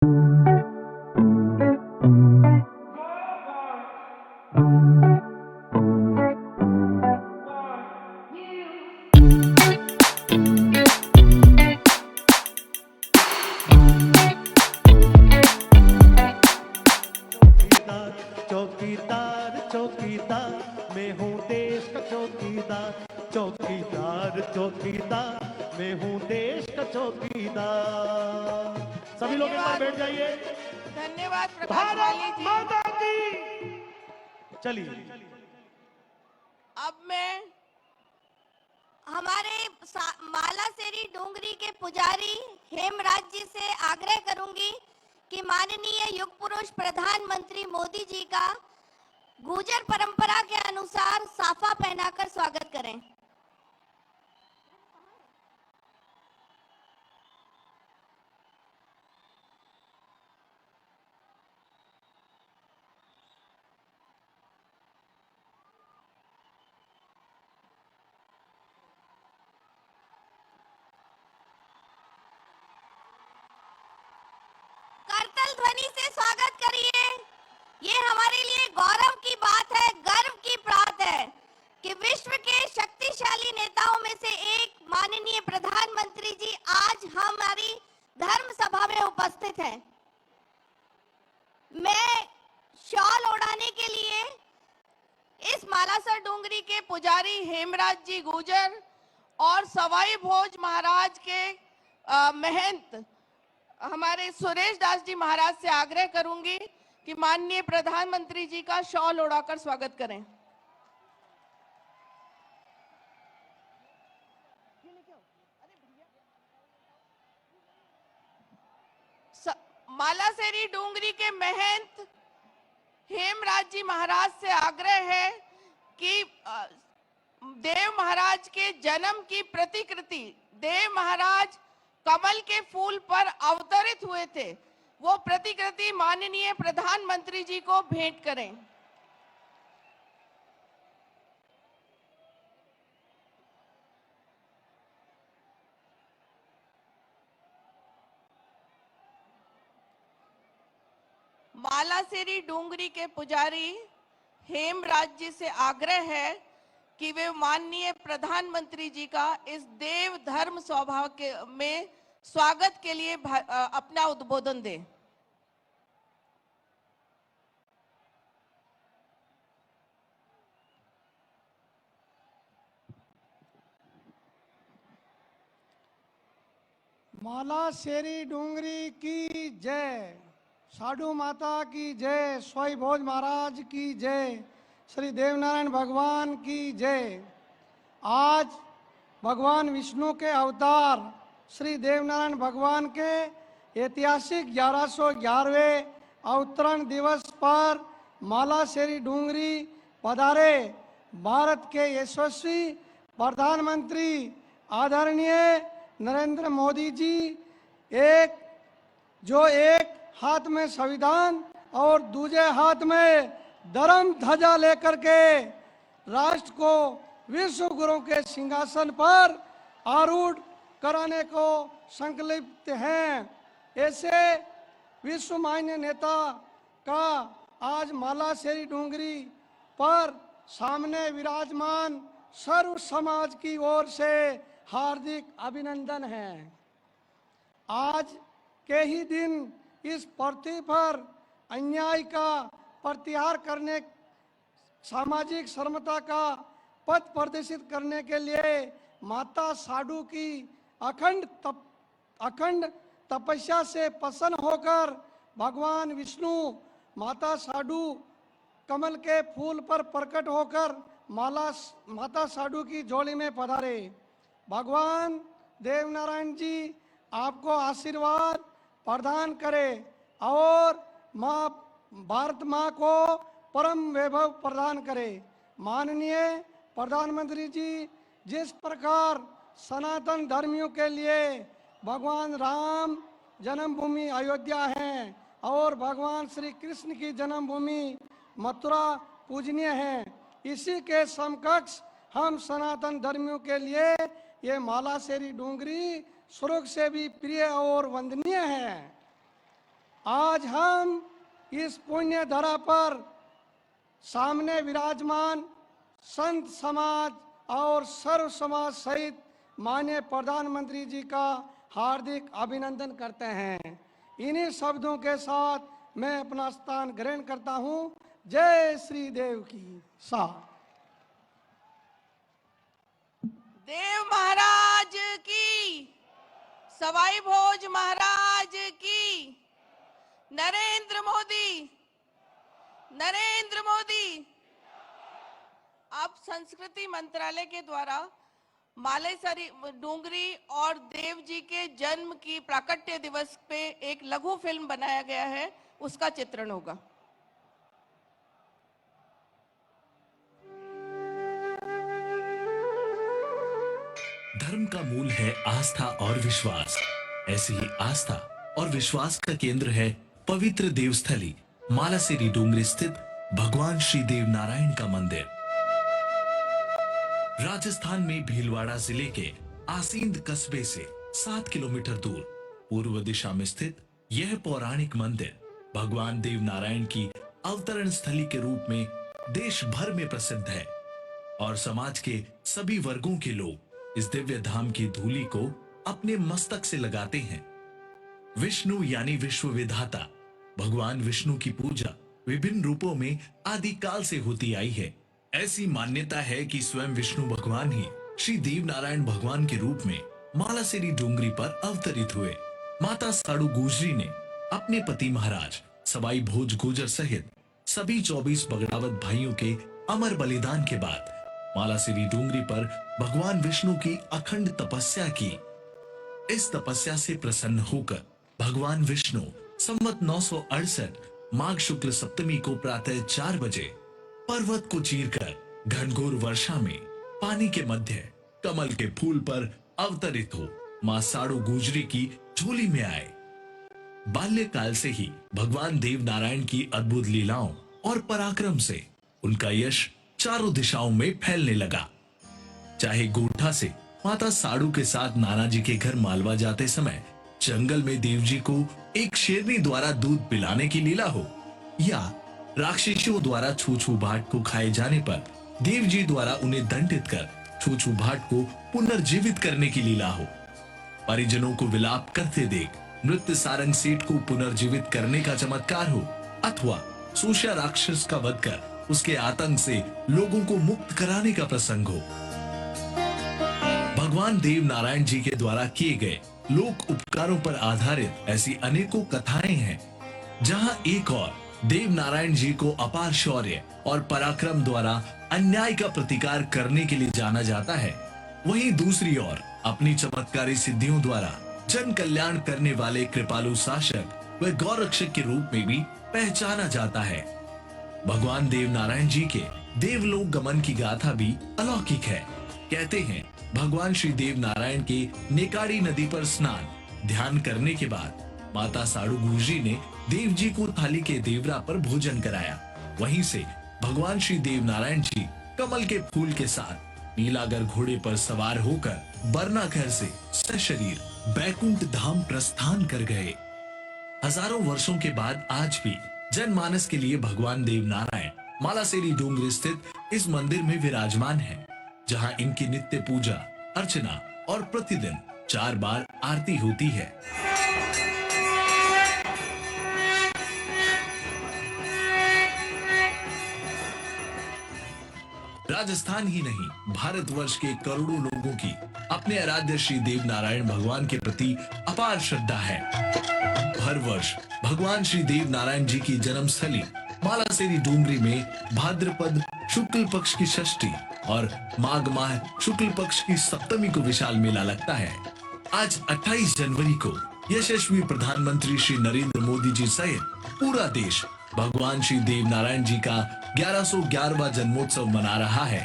चौकीदार चौकीदार मैं हूँ देश का चौकीदार, चौकीदार चौकीदार मैं हूँ देश का चौकीदार। सभी लोग एक बार बैठ जाइए। धन्यवाद प्रकाश वाली जी। माता की। चलिए अब मैं हमारे मालासेरी डूंगरी के पुजारी हेमराज जी से आग्रह करूंगी कि माननीय युग पुरुष प्रधानमंत्री मोदी जी का गुर्जर परंपरा के अनुसार साफा पहनाकर स्वागत करें। करतल ध्वनि से स्वागत करिए। ये हमारे लिए गौरव की बात है, गर्व की बात है कि विश्व के शक्तिशाली नेताओं में से एक माननीय प्रधानमंत्री जी आज हमारी धर्म सभा में उपस्थित हैं। मैं शॉल ओढ़ाने के लिए इस मालासर डूंगरी के पुजारी हेमराज जी गुर्जर और सवाई भोज महाराज के महंत हमारे सुरेश दास जी महाराज से आग्रह करूंगी कि माननीय प्रधानमंत्री जी का शॉल ओढ़ाकर स्वागत करें। मालासेरी डूंगरी के महंत हेमराज जी महाराज से आग्रह है कि देव महाराज के जन्म की प्रतिकृति, देव महाराज कमल के फूल पर अवतरित हुए थे, वो प्रतिकृति माननीय प्रधानमंत्री जी को भेंट करें। मालासेरी डूंगरी के पुजारी हेमराज जी से आग्रह है कि वे माननीय प्रधानमंत्री जी का इस देव धर्म स्वभाव के में स्वागत के लिए अपना उद्बोधन दें। मालासेरी डूंगरी की जय, साधु माता की जय, स्वाई भोज महाराज की जय, श्री देवनारायण भगवान की जय। आज भगवान विष्णु के अवतार श्री देवनारायण भगवान के ऐतिहासिक 1111वें अवतरण दिवस पर मालासेरी डूंगरी पधारे भारत के यशस्वी प्रधानमंत्री आदरणीय नरेंद्र मोदी जी एक हाथ में संविधान और दूसरे हाथ में धर्म ध्वजा लेकर के राष्ट्र को विश्व गुरु के सिंहासन पर आरूढ़ कराने को संकल्पित हैं। ऐसे विश्व मान्य नेता का आज मालासेरी डूंगरी पर सामने विराजमान सर्व समाज की ओर से हार्दिक अभिनंदन है। आज के ही दिन इस पृथ्वी पर अन्याय का प्रत्याहार करने, सामाजिक समता का पथ प्रदर्शित करने के लिए माता साधु की अखंड तपस्या से प्रसन्न होकर भगवान विष्णु माता साधु कमल के फूल पर प्रकट होकर माता साधु की झोली में पधारे। भगवान देवनारायण जी आपको आशीर्वाद प्रदान करे और माँ भारत माँ को परम वैभव प्रदान करे। माननीय प्रधानमंत्री जी जिस प्रकार सनातन धर्मियों के लिए भगवान राम जन्मभूमि अयोध्या है और भगवान श्री कृष्ण की जन्मभूमि मथुरा पूजनीय है, इसी के समकक्ष हम सनातन धर्मियों के लिए ये मालासेरी डूंगरी स्वर्ग से भी प्रिय और वंदनीय है। आज हम इस पुण्य धरा पर सामने विराजमान संत समाज और सर्व समाज सहित माननीय प्रधानमंत्री जी का हार्दिक अभिनंदन करते हैं। इन्हीं शब्दों के साथ मैं अपना स्थान ग्रहण करता हूं। जय श्री देव की साथ। देव महाराज की, सवाई भोज महाराज की, नरेंद्र मोदी, नरेंद्र मोदी। अब संस्कृति मंत्रालय के द्वारा मालेसरी डूंगरी और देव जी के जन्म की प्राकट्य दिवस पे एक लघु फिल्म बनाया गया है, उसका चित्रण होगा। धर्म का मूल है आस्था और विश्वास। ऐसी ही आस्था और विश्वास का केंद्र है पवित्र देवस्थली मालासेरी डूंगरी स्थित भगवान श्री देव नारायण का मंदिर। राजस्थान में भीलवाड़ा जिले के आसींद कस्बे से 7 किलोमीटर दूर पूर्व दिशा में स्थित यह पौराणिक मंदिर भगवान देव नारायण की अवतरण स्थली के रूप में देश भर में प्रसिद्ध है और समाज के सभी वर्गों के लोग इस दिव्य धाम की धूलि को अपने मस्तक से लगाते हैं। विष्णु यानी विश्व विधाता भगवान विष्णु की पूजा विभिन्न रूपों में आदिकाल से होती आई है। ऐसी मान्यता है कि स्वयं विष्णु भगवान ही श्री देव नारायण भगवान के रूप में मालासेरी डूंगरी पर अवतरित हुए। माता साड़ू गुजरी ने अपने पति महाराज सवाई भोज गुजर सहित सभी 24 बगड़ावत भाइयों के अमर बलिदान के बाद मालासेरी डूंगरी पर भगवान विष्णु की अखंड तपस्या की। इस तपस्या से प्रसन्न होकर भगवान विष्णु संवत 968 माघ शुक्ल सप्तमी को प्रातः 4 बजे पर्वत को चीरकर घनघोर वर्षा में पानी के मध्य कमल के फूल पर अवतरित हो मां साड़ू गुजरी की झोली में आए। बाल्यकाल से ही भगवान देव नारायण की अद्भुत लीलाओं और पराक्रम से उनका यश चारों दिशाओं में फैलने लगा। चाहे गोठा से माता साड़ू के साथ नाना जी के घर मालवा जाते समय जंगल में देव जी को एक शेरनी द्वारा दूध पिलाने की लीला हो, या राक्षसियों द्वारा छूछू भाट को खाए जाने पर देव जी द्वारा उन्हें दंडित कर छूछू भाट को पुनर्जीवित करने की लीला हो, परिजनों को विलाप करते देख नृत्य सारंग सेठ को पुनर्जीवित करने का चमत्कार हो, अथवा सूष्या राक्षस का वध कर उसके आतंक से लोगों को मुक्त कराने का प्रसंग हो। भगवान देव नारायण जी के द्वारा किए गए लोक उपकारों पर आधारित ऐसी अनेकों कथाएं हैं, जहां एक और देव नारायण जी को अपार शौर्य और पराक्रम द्वारा अन्याय का प्रतिकार करने के लिए जाना जाता है, वहीं दूसरी ओर अपनी चमत्कारी सिद्धियों द्वारा जन कल्याण करने वाले कृपालु शासक व गौरक्षक के रूप में भी पहचाना जाता है। भगवान देव नारायण जी के देवलोक गमन की गाथा भी अलौकिक है। कहते हैं भगवान श्री देव नारायण के नेकाड़ी नदी पर स्नान ध्यान करने के बाद माता साड़ू गुजरी ने देव जी को थाली के देवरा पर भोजन कराया। वहीं से भगवान श्री देव नारायण जी कमल के फूल के साथ नीलागर घोड़े पर सवार होकर बरनाघर से सशरीर बैकुंठ धाम प्रस्थान कर गए। हजारों वर्षों के बाद आज भी जनमानस के लिए भगवान देव नारायण मालासेरी डूंगरी स्थित इस मंदिर में विराजमान है, जहां इनकी नित्य पूजा अर्चना और प्रतिदिन 4 बार आरती होती है। राजस्थान ही नहीं भारतवर्ष के करोड़ों लोगों की अपने आराध्य श्री देव नारायण भगवान के प्रति अपार श्रद्धा है। हर वर्ष भगवान श्री देव नारायण जी की जन्मस्थली मालासेरी डूंगरी में भाद्रपद शुक्ल पक्ष की षष्ठी और माघ माह शुक्ल पक्ष की सप्तमी को विशाल मेला लगता है। आज 28 जनवरी को यशस्वी प्रधानमंत्री श्री नरेंद्र मोदी जी सहित पूरा देश भगवान श्री देव नारायण जी का 1111वां जन्मोत्सव मना रहा है।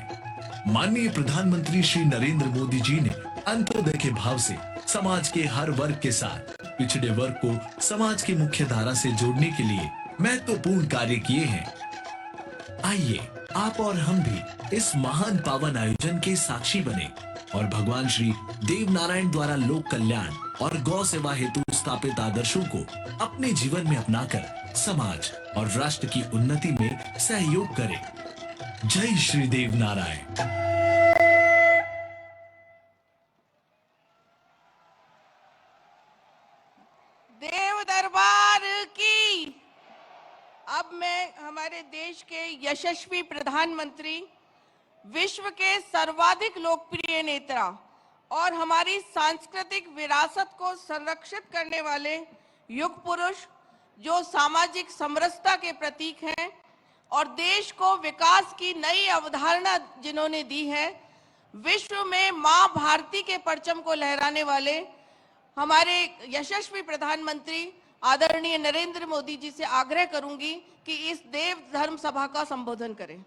माननीय प्रधानमंत्री श्री नरेंद्र मोदी जी ने अंत्योदय के भाव से समाज के हर वर्ग के साथ पिछड़े वर्ग को समाज की मुख्य धारा से जोड़ने के लिए महत्वपूर्ण कार्य किए हैं। आइए आप और हम भी इस महान पावन आयोजन के साक्षी बने और भगवान श्री देव नारायण द्वारा लोक कल्याण और गौ सेवा हेतु स्थापित आदर्शों को अपने जीवन में अपनाकर समाज और राष्ट्र की उन्नति में सहयोग करें। जय श्री देव नारायण। देव दरबार की। अब मैं हमारे देश के यशस्वी प्रधानमंत्री, विश्व के सर्वाधिक लोकप्रिय नेता और हमारी सांस्कृतिक विरासत को संरक्षित करने वाले युग पुरुष, जो सामाजिक समरसता के प्रतीक हैं और देश को विकास की नई अवधारणा जिन्होंने दी है, विश्व में मां भारती के परचम को लहराने वाले हमारे यशस्वी प्रधानमंत्री आदरणीय नरेंद्र मोदी जी से आग्रह करूंगी कि इस देव धर्म सभा का संबोधन करें।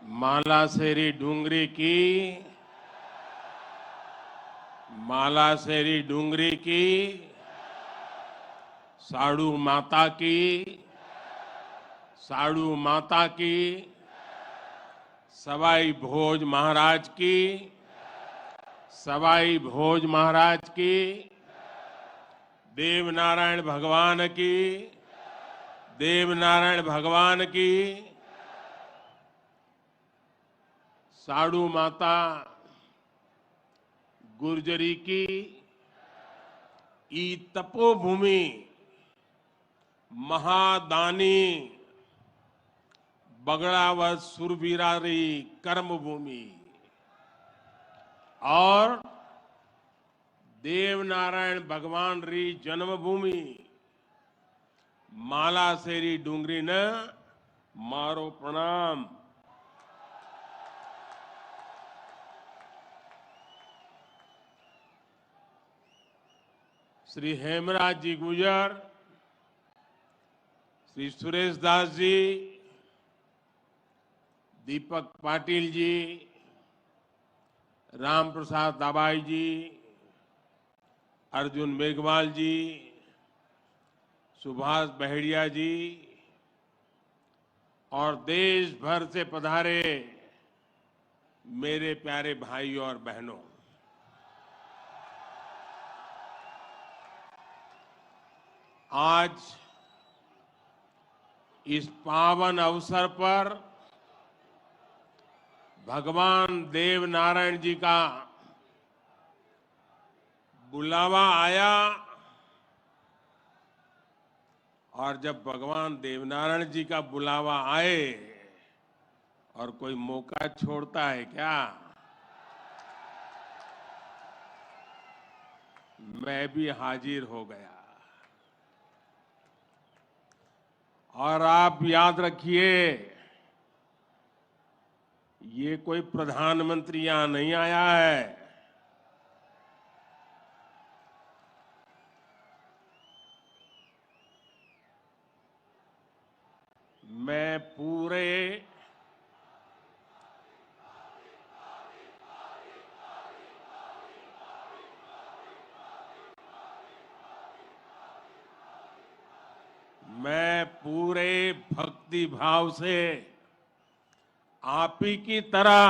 मालासेरी डूंगरी की, मालासेरी डूंगरी की, साड़ू माता की, साड़ू माता की, सवाई भोज महाराज की, सवाई भोज महाराज की, देव नारायण भगवान की, देव नारायण भगवान की। साड़ू माता गुर्जरी की ई तपोभूमि महादानी बगड़ावत सुरवीरारी कर्मभूमि और देवनारायण भगवान री जन्मभूमि मालासेरी डूंगरी ने मारो प्रणाम। श्री हेमराज जी गुजर, श्री सुरेश दास जी, दीपक पाटिल जी, राम प्रसाद दाबाई जी, अर्जुन मेघवाल जी, सुभाष बहेड़िया जी और देश भर से पधारे मेरे प्यारे भाई और बहनों, आज इस पावन अवसर पर भगवान देव नारायण जी का बुलावा आया और जब भगवान देवनारायण जी का बुलावा आए और कोई मौका छोड़ता है क्या? मैं भी हाजिर हो गया। और आप याद रखिए, ये कोई प्रधानमंत्री यहां नहीं आया है। मैं पूरे भक्ति भाव से आप ही की तरह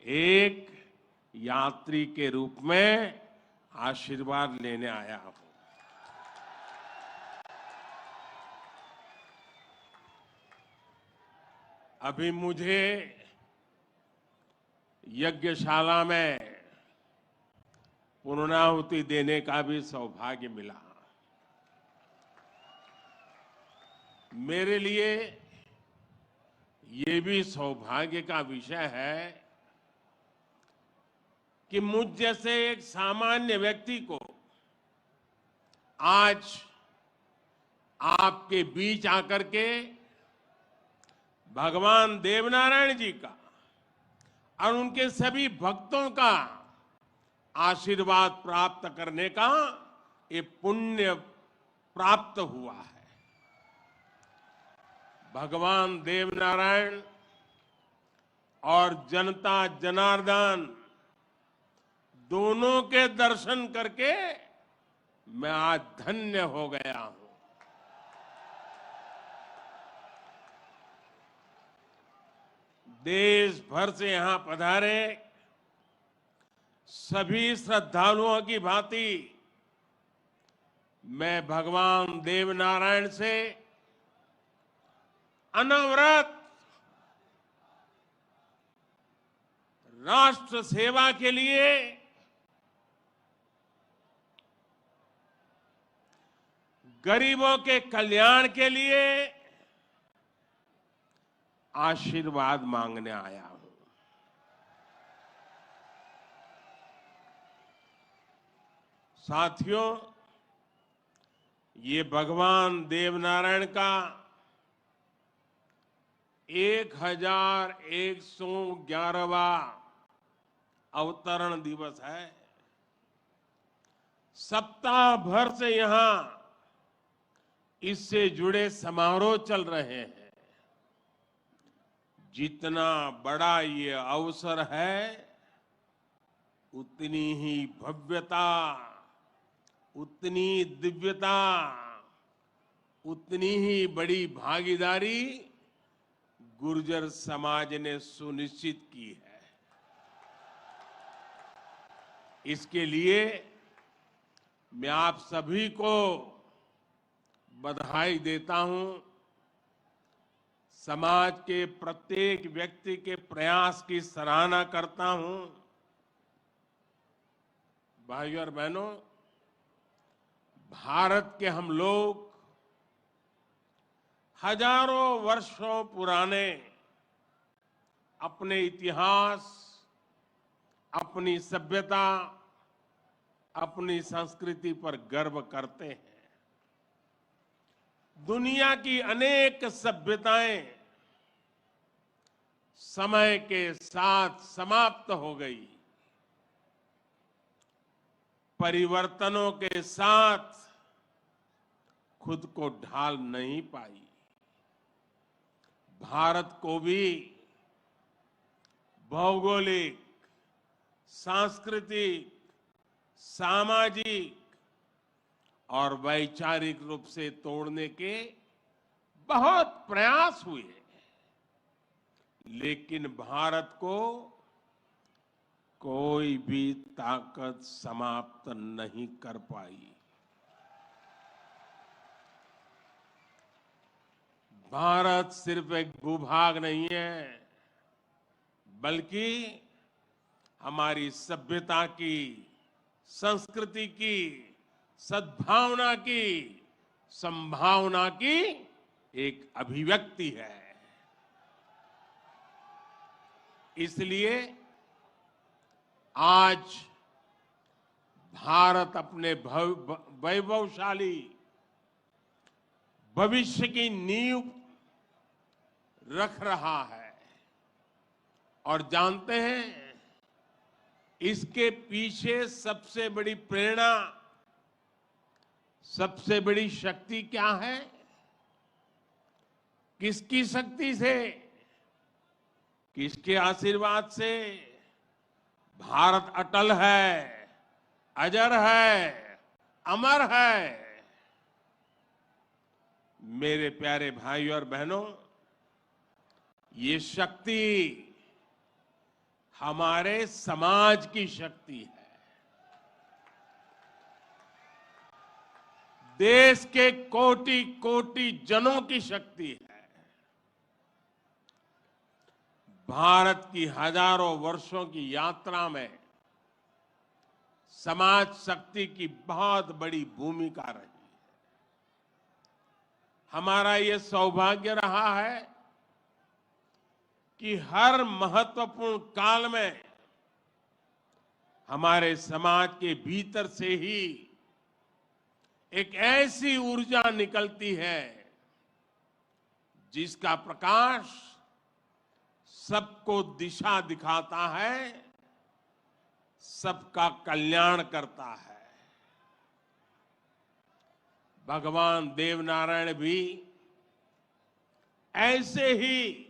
एक यात्री के रूप में आशीर्वाद लेने आया हूं। अभी मुझे यज्ञशाला में पूर्णाहुति देने का भी सौभाग्य मिला। मेरे लिए ये भी सौभाग्य का विषय है कि मुझ जैसे एक सामान्य व्यक्ति को आज आपके बीच आकर के भगवान देवनारायण जी का और उनके सभी भक्तों का आशीर्वाद प्राप्त करने का ये पुण्य प्राप्त हुआ है। भगवान देवनारायण और जनता जनार्दन दोनों के दर्शन करके मैं आज धन्य हो गया हूं। देश भर से यहां पधारे सभी श्रद्धालुओं की भांति मैं भगवान देवनारायण से अनवरत राष्ट्र सेवा के लिए गरीबों के कल्याण के लिए आशीर्वाद मांगने आया हूं। साथियों, ये भगवान देवनारायण का 1111वां अवतरण दिवस है। सप्ताह भर से यहां इससे जुड़े समारोह चल रहे हैं। जितना बड़ा ये अवसर है, उतनी ही भव्यता, उतनी दिव्यता, उतनी ही बड़ी भागीदारी गुर्जर समाज ने सुनिश्चित की है। इसके लिए मैं आप सभी को बधाई देता हूं। समाज के प्रत्येक व्यक्ति के प्रयास की सराहना करता हूं। भाइयों और बहनों, भारत के हम लोग हजारों वर्षों पुराने अपने इतिहास, अपनी सभ्यता, अपनी संस्कृति पर गर्व करते हैं। दुनिया की अनेक सभ्यताएं समय के साथ समाप्त हो गई। परिवर्तनों के साथ खुद को ढाल नहीं पाई। भारत को भी भौगोलिक, सांस्कृतिक, सामाजिक और वैचारिक रूप से तोड़ने के बहुत प्रयास हुए, लेकिन भारत को कोई भी ताकत समाप्त नहीं कर पाई। भारत सिर्फ एक भूभाग नहीं है, बल्कि हमारी सभ्यता की, संस्कृति की, सद्भावना की, संभावना की एक अभिव्यक्ति है। इसलिए आज भारत अपने वैभवशाली भविष्य की नींव रख रहा है। और जानते हैं, इसके पीछे सबसे बड़ी प्रेरणा, सबसे बड़ी शक्ति क्या है? किसकी शक्ति से, किसके आशीर्वाद से? भारत अटल है, अजर है, अमर है। मेरे प्यारे भाइयों और बहनों, ये शक्ति हमारे समाज की शक्ति है। देश के कोटि कोटि जनों की शक्ति है। भारत की हजारों वर्षों की यात्रा में समाज शक्ति की बहुत बड़ी भूमिका रही है। हमारा ये सौभाग्य रहा है कि हर महत्वपूर्ण काल में हमारे समाज के भीतर से ही एक ऐसी ऊर्जा निकलती है जिसका प्रकाश सबको दिशा दिखाता है, सबका कल्याण करता है। भगवान देवनारायण भी ऐसे ही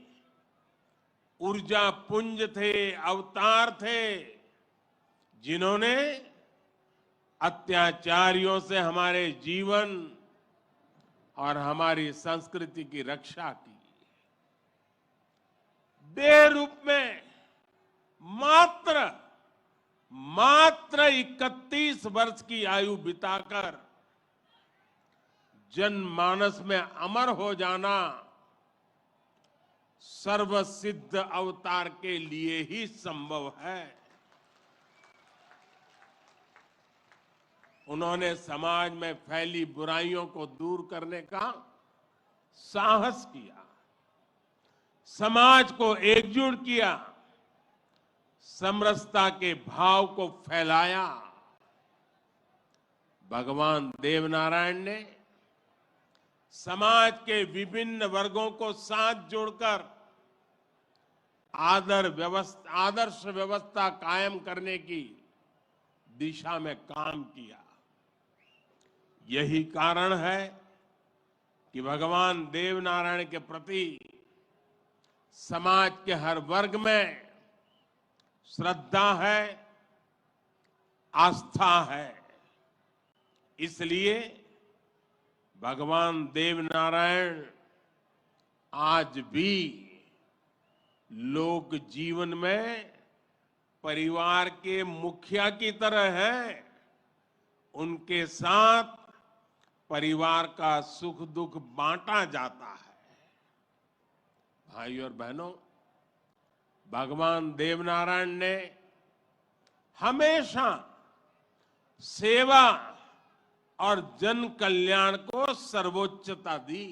ऊर्जा पुंज थे, अवतार थे, जिन्होंने अत्याचारियों से हमारे जीवन और हमारी संस्कृति की रक्षा की। देह रूप में मात्र 31 वर्ष की आयु बिताकर जनमानस में अमर हो जाना सर्वसिद्ध अवतार के लिए ही संभव है। उन्होंने समाज में फैली बुराइयों को दूर करने का साहस किया, समाज को एकजुट किया, समरसता के भाव को फैलाया। भगवान देवनारायण ने समाज के विभिन्न वर्गों को साथ जोड़कर आदर्श व्यवस्था कायम करने की दिशा में काम किया। यही कारण है कि भगवान देवनारायण के प्रति समाज के हर वर्ग में श्रद्धा है, आस्था है। इसलिए भगवान देवनारायण आज भी लोक जीवन में परिवार के मुखिया की तरह हैं। उनके साथ परिवार का सुख दुख बांटा जाता है। भाई और बहनों, भगवान देवनारायण ने हमेशा सेवा और जन कल्याण को सर्वोच्चता दी।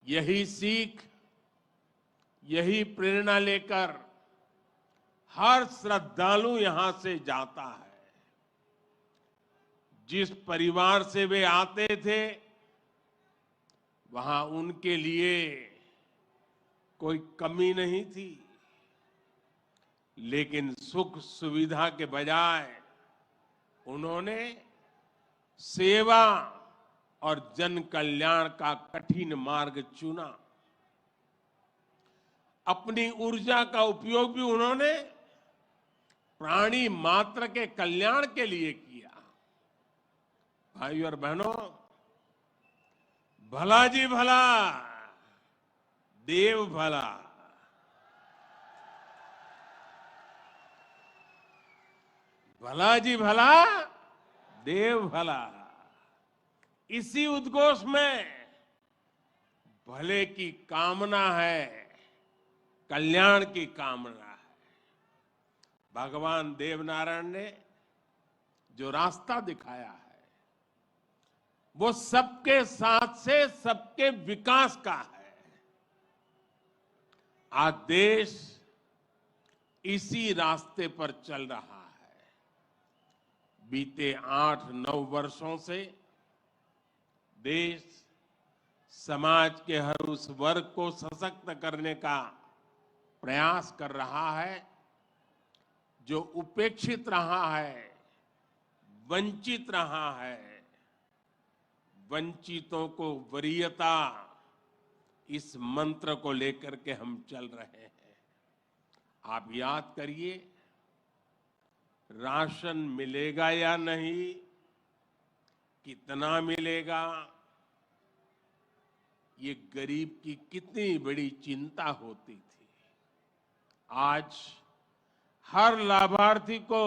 यही सीख, यही प्रेरणा लेकर हर श्रद्धालु यहां से जाता है। जिस परिवार से वे आते थे, वहां उनके लिए कोई कमी नहीं थी, लेकिन सुख सुविधा के बजाय उन्होंने सेवा और जन कल्याण का कठिन मार्ग चुना। अपनी ऊर्जा का उपयोग भी उन्होंने प्राणी मात्र के कल्याण के लिए किया। भाइयों और बहनों, भला जी भला, देव भला। भला जी भला, देव भला। इसी उद्घोष में भले की कामना है, कल्याण की कामना है। भगवान देवनारायण ने जो रास्ता दिखाया है, वो सबके साथ से सबके विकास का है। आज देश इसी रास्ते पर चल रहा है। बीते 8-9 वर्षों से देश समाज के हर उस वर्ग को सशक्त करने का प्रयास कर रहा है जो उपेक्षित रहा है, वंचित रहा है। वंचितों को वरीयता, इस मंत्र को लेकर के हम चल रहे हैं। आप याद करिए, राशन मिलेगा या नहीं, कितना मिलेगा, ये गरीब की कितनी बड़ी चिंता होती थी। आज हर लाभार्थी को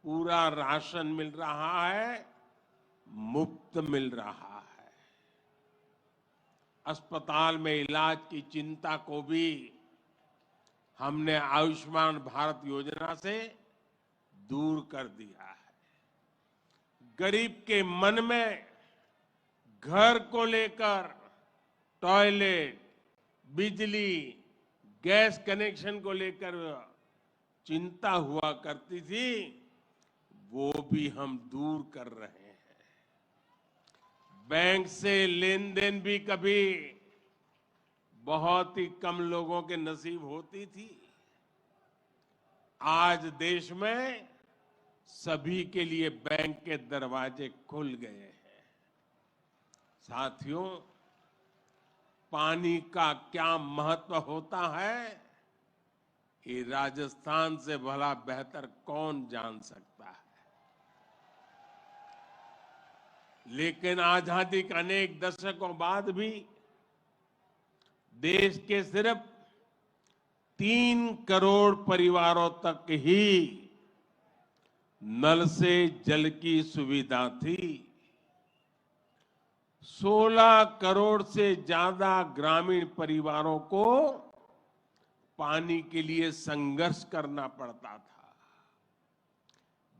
पूरा राशन मिल रहा है, मुफ्त मिल रहा है। अस्पताल में इलाज की चिंता को भी हमने आयुष्मान भारत योजना से दूर कर दिया है। गरीब के मन में घर को लेकर टॉयलेट, बिजली, गैस कनेक्शन को लेकर चिंता हुआ करती थी, वो भी हम दूर कर रहे हैं। बैंक से लेन देन भी कभी बहुत ही कम लोगों के नसीब होती थी। आज देश में सभी के लिए बैंक के दरवाजे खुल गए हैं। साथियों, पानी का क्या महत्व होता है, ये राजस्थान से भला बेहतर कौन जान सकता है। लेकिन आजादी के अनेक दशकों बाद भी देश के सिर्फ 3 करोड़ परिवारों तक ही नल से जल की सुविधा थी। 16 करोड़ से ज्यादा ग्रामीण परिवारों को पानी के लिए संघर्ष करना पड़ता था।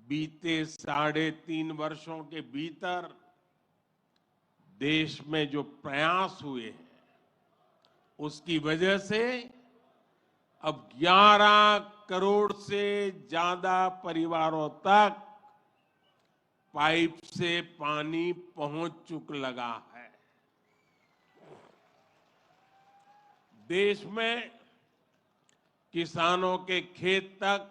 बीते 3.5 वर्षों के भीतर देश में जो प्रयास हुए हैं, उसकी वजह से अब 11 करोड़ से ज्यादा परिवारों तक पाइप से पानी पहुंच चुक लगा है। देश में किसानों के खेत तक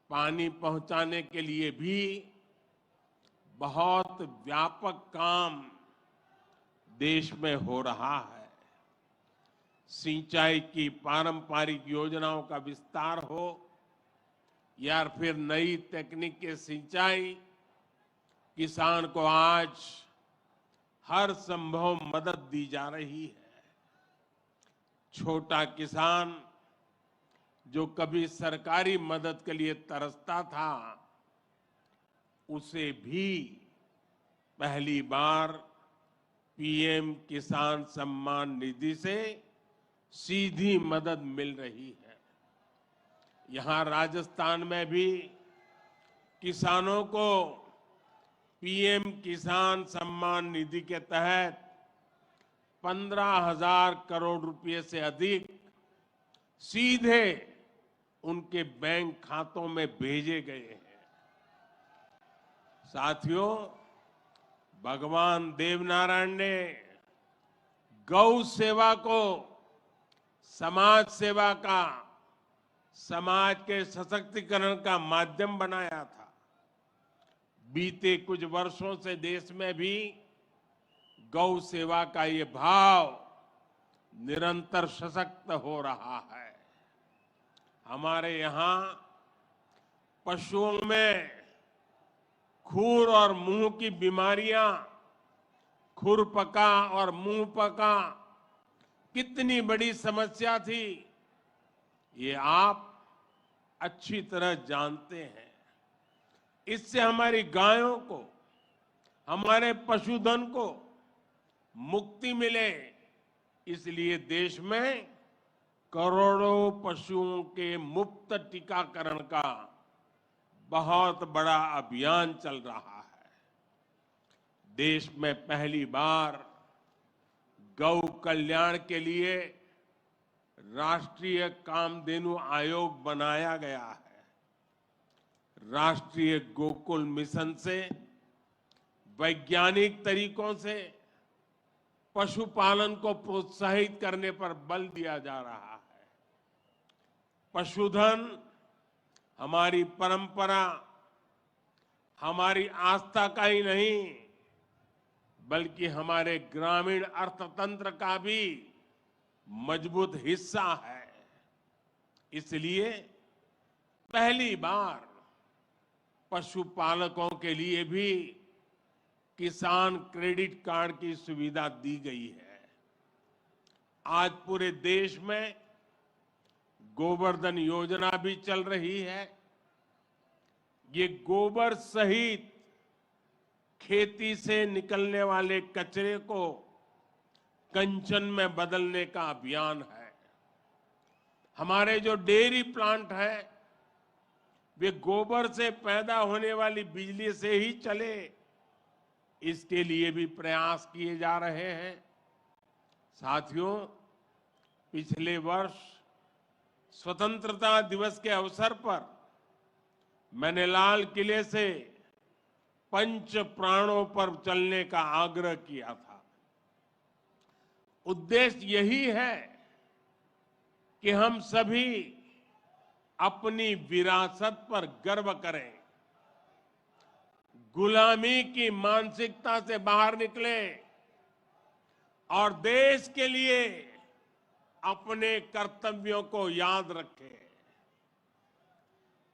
पानी पहुंचाने के लिए भी बहुत व्यापक काम देश में हो रहा है। सिंचाई की पारंपरिक योजनाओं का विस्तार हो या फिर नई तकनीक के सिंचाई, किसान को आज हर संभव मदद दी जा रही है। छोटा किसान जो कभी सरकारी मदद के लिए तरसता था, उसे भी पहली बार पीएम किसान सम्मान निधि से सीधी मदद मिल रही है। यहां राजस्थान में भी किसानों को पीएम किसान सम्मान निधि के तहत 15,000 करोड़ रुपए से अधिक सीधे उनके बैंक खातों में भेजे गए हैं। साथियों, भगवान देवनारायण ने गौ सेवा को समाज सेवा का, समाज के सशक्तिकरण का माध्यम बनाया था। बीते कुछ वर्षों से देश में भी गौ सेवा का ये भाव निरंतर सशक्त हो रहा है। हमारे यहाँ पशुओं में खुर और मुंह की बीमारियां, खुरपका और मुंहपका कितनी बड़ी समस्या थी, ये आप अच्छी तरह जानते हैं। इससे हमारी गायों को, हमारे पशुधन को मुक्ति मिले, इसलिए देश में करोड़ों पशुओं के मुफ्त टीकाकरण का बहुत बड़ा अभियान चल रहा है। देश में पहली बार गौ कल्याण के लिए राष्ट्रीय कामधेनु आयोग बनाया गया है। राष्ट्रीय गोकुल मिशन से वैज्ञानिक तरीकों से पशुपालन को प्रोत्साहित करने पर बल दिया जा रहा है। पशुधन हमारी परंपरा, हमारी आस्था का ही नहीं, बल्कि हमारे ग्रामीण अर्थतंत्र का भी मजबूत हिस्सा है। इसलिए पहली बार पशुपालकों के लिए भी किसान क्रेडिट कार्ड की सुविधा दी गई है। आज पूरे देश में गोवर्धन योजना भी चल रही है। ये गोबर सहित खेती से निकलने वाले कचरे को कंचन में बदलने का अभियान है। हमारे जो डेयरी प्लांट है, वे गोबर से पैदा होने वाली बिजली से ही चले, इसके लिए भी प्रयास किए जा रहे हैं। साथियों, पिछले वर्ष स्वतंत्रता दिवस के अवसर पर मैंने लाल किले से पंच प्राणों पर चलने का आग्रह किया था। उद्देश्य यही है कि हम सभी अपनी विरासत पर गर्व करें, गुलामी की मानसिकता से बाहर निकले और देश के लिए अपने कर्तव्यों को याद रखें।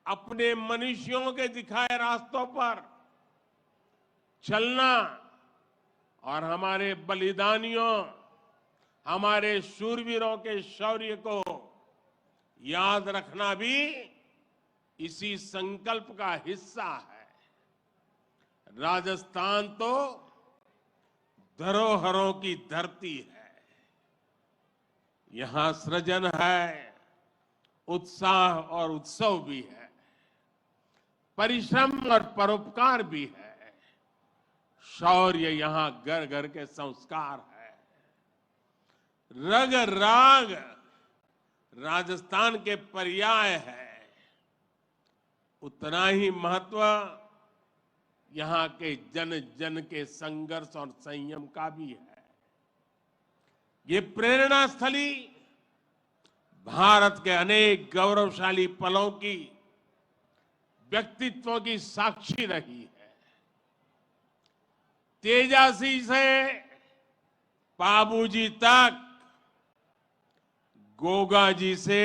अपने मनुष्यों के दिखाए रास्तों पर चलना और हमारे बलिदानियों, हमारे शूरवीरों के शौर्य को याद रखना भी इसी संकल्प का हिस्सा है। राजस्थान तो धरोहरों की धरती है। यहां सृजन है, उत्साह और उत्सव भी है, परिश्रम और परोपकार भी है। शौर्य यहां घर घर के संस्कार है। रग राग राजस्थान के पर्याय है। उतना ही महत्व यहां के जन जन के संघर्ष और संयम का भी है। ये प्रेरणा स्थली भारत के अनेक गौरवशाली पलों की, व्यक्तित्वों की साक्षी रही है। तेजासी से बाबूजी तक, गोगा जी से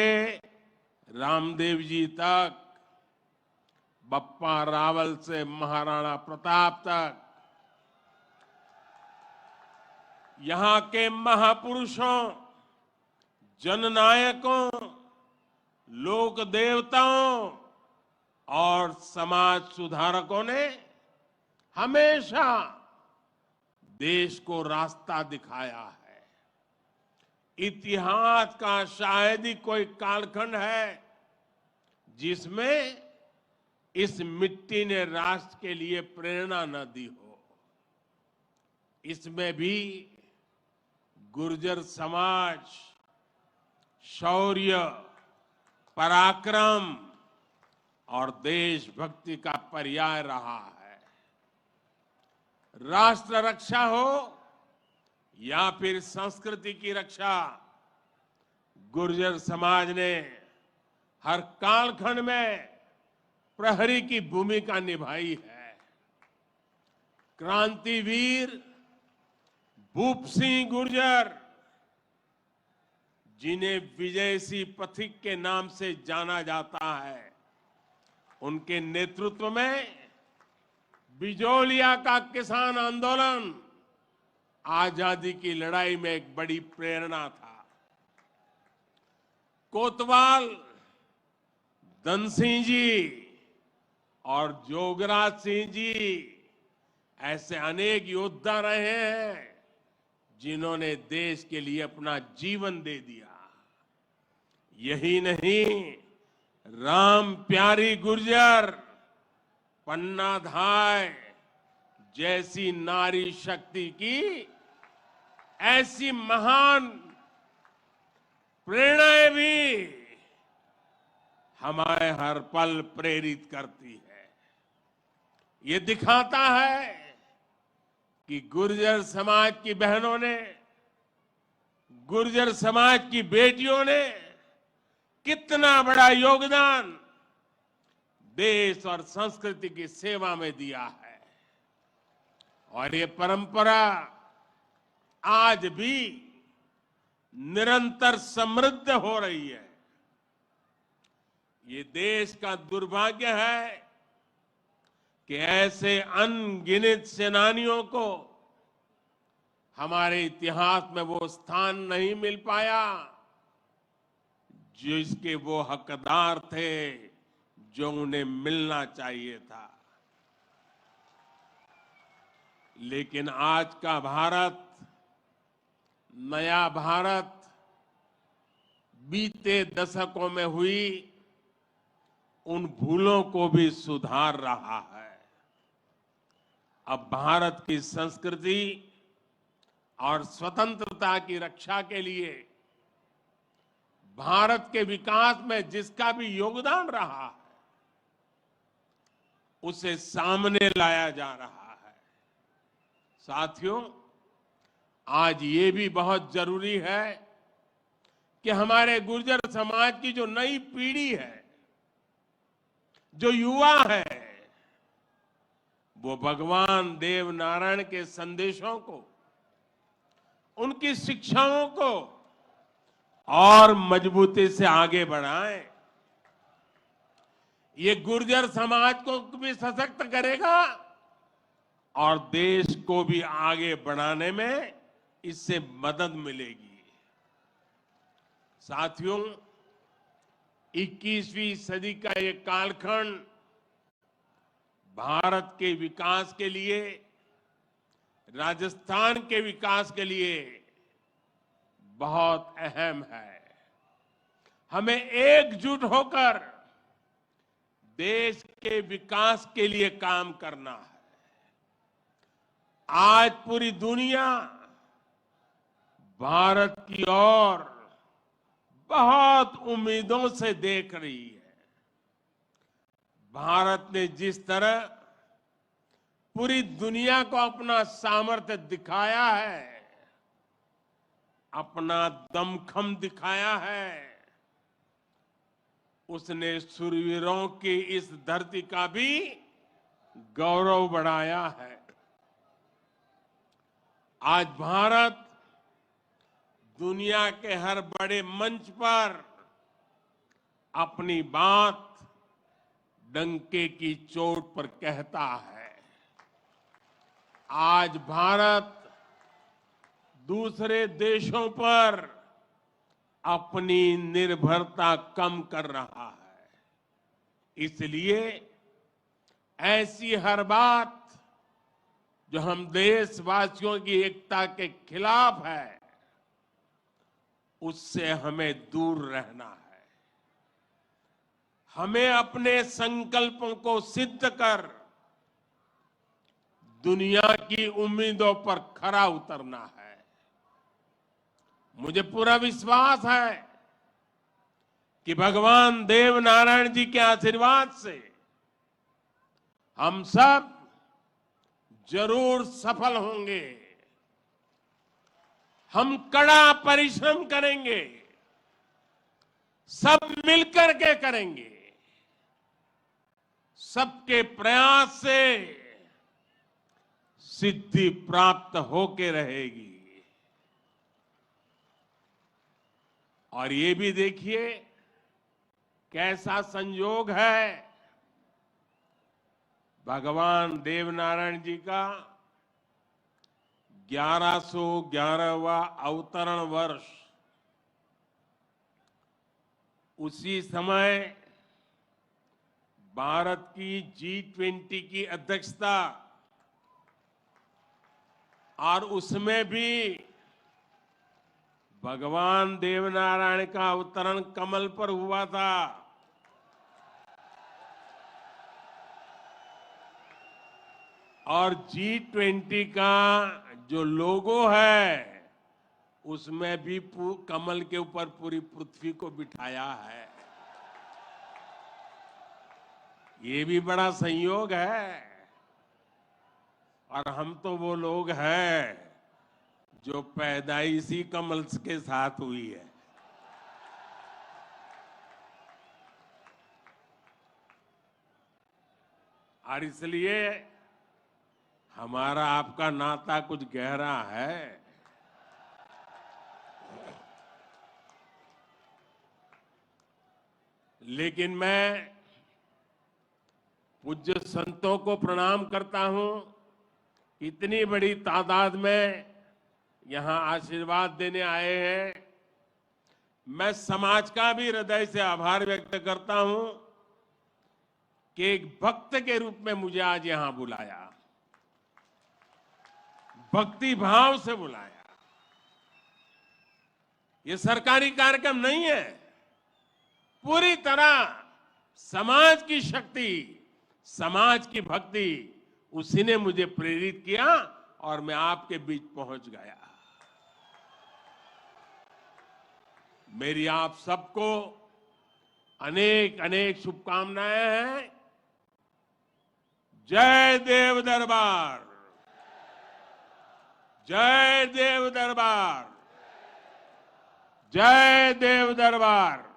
रामदेव जी तक, बप्पा रावल से महाराणा प्रताप तक, यहां के महापुरुषों, जननायकों, लोक देवताओं और समाज सुधारकों ने हमेशा देश को रास्ता दिखाया है। इतिहास का शायद ही कोई कालखंड है जिसमें इस मिट्टी ने राष्ट्र के लिए प्रेरणा न दी हो। इसमें भी गुर्जर समाज शौर्य, पराक्रम और देशभक्ति का पर्याय रहा है। राष्ट्र रक्षा हो या फिर संस्कृति की रक्षा, गुर्जर समाज ने हर कालखंड में प्रहरी की भूमिका निभाई है। क्रांतिवीर भूप सिंह गुर्जर, जिन्हें विजय सिंह पथिक के नाम से जाना जाता है, उनके नेतृत्व में बिजोलिया का किसान आंदोलन आजादी की लड़ाई में एक बड़ी प्रेरणा था। कोतवाल धन सिंह जी और जोगराज सिंह जी ऐसे अनेक योद्धा रहे हैं जिन्होंने देश के लिए अपना जीवन दे दिया। यही नहीं, राम प्यारी गुर्जर, पन्ना धाय जैसी नारी शक्ति की ऐसी महान प्रेरणाएं भी हमें हर पल प्रेरित करती है। ये दिखाता है कि गुर्जर समाज की बहनों ने, गुर्जर समाज की बेटियों ने कितना बड़ा योगदान देश और संस्कृति की सेवा में दिया है। और ये परंपरा आज भी निरंतर समृद्ध हो रही है। ये देश का दुर्भाग्य है कि ऐसे अनगिनत सेनानियों को हमारे इतिहास में वो स्थान नहीं मिल पाया जिसके वो हकदार थे, जो उन्हें मिलना चाहिए था। लेकिन आज का भारत, नया भारत, बीते दशकों में हुई उन भूलों को भी सुधार रहा है। अब भारत की संस्कृति और स्वतंत्रता की रक्षा के लिए भारत के विकास में जिसका भी योगदान रहा है, उसे सामने लाया जा रहा है। साथियों, आज ये भी बहुत जरूरी है कि हमारे गुर्जर समाज की जो नई पीढ़ी है, जो युवा है, वो भगवान देव नारायण के संदेशों को उनकी शिक्षाओं को और मजबूती से आगे बढ़ाएं। ये गुर्जर समाज को भी सशक्त करेगा और देश को भी आगे बढ़ाने में इससे मदद मिलेगी। साथियों, 21वीं सदी का ये कालखंड भारत के विकास के लिए, राजस्थान के विकास के लिए बहुत अहम है। हमें एकजुट होकर देश के विकास के लिए काम करना है। आज पूरी दुनिया भारत की ओर बहुत उम्मीदों से देख रही है। भारत ने जिस तरह पूरी दुनिया को अपना सामर्थ्य दिखाया है, अपना दमखम दिखाया है, उसने शूरवीरों की इस धरती का भी गौरव बढ़ाया है। आज भारत दुनिया के हर बड़े मंच पर अपनी बात डंके की चोट पर कहता है। आज भारत दूसरे देशों पर अपनी निर्भरता कम कर रहा है। इसलिए ऐसी हर बात जो हम देशवासियों की एकता के खिलाफ है, उससे हमें दूर रहना है। हमें अपने संकल्पों को सिद्ध कर दुनिया की उम्मीदों पर खरा उतरना है। मुझे पूरा विश्वास है कि भगवान देव नारायण जी के आशीर्वाद से हम सब जरूर सफल होंगे। हम कड़ा परिश्रम करेंगे, सब मिलकर के करेंगे। सबके प्रयास से सिद्धि प्राप्त होके रहेगी। और ये भी देखिए कैसा संयोग है, भगवान देवनारायण जी का 1111वां अवतरण वर्ष। उसी समय भारत की G20 की अध्यक्षता, और उसमें भी भगवान देवनारायण का अवतरण कमल पर हुआ था। और G20 का जो लोगो है, उसमें भी कमल के ऊपर पूरी पृथ्वी को बिठाया है। ये भी बड़ा संयोग है। और हम तो वो लोग हैं जो पैदाइशी कमल के साथ हुई है। और इसलिए हमारा आपका नाता कुछ गहरा है। लेकिन मैं पूज्य संतों को प्रणाम करता हूं। इतनी बड़ी तादाद में यहां आशीर्वाद देने आए हैं। मैं समाज का भी हृदय से आभार व्यक्त करता हूं कि एक भक्त के रूप में मुझे आज यहां बुलाया, भक्ति भाव से बुलाया। ये सरकारी कार्यक्रम नहीं है, पूरी तरह समाज की शक्ति, समाज की भक्ति, उसी ने मुझे प्रेरित किया और मैं आपके बीच पहुंच गया। मेरी आप सबको अनेक अनेक शुभकामनाएं हैं। जय देव दरबार, जय देव दरबार, जय देव दरबार।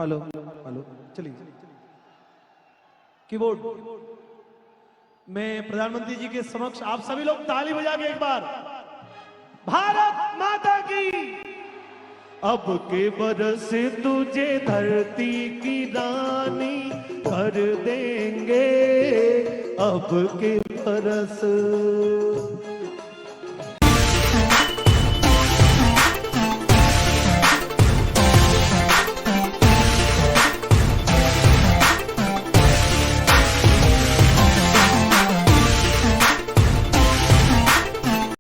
हेलो हेलो, चलिए कीबोर्ड। मैं प्रधानमंत्री जी के समक्ष आप सभी लोग ताली बजा के एक बार भारत माता की। अब के बरस तुझे धरती की रानी कर देंगे, अब के बरस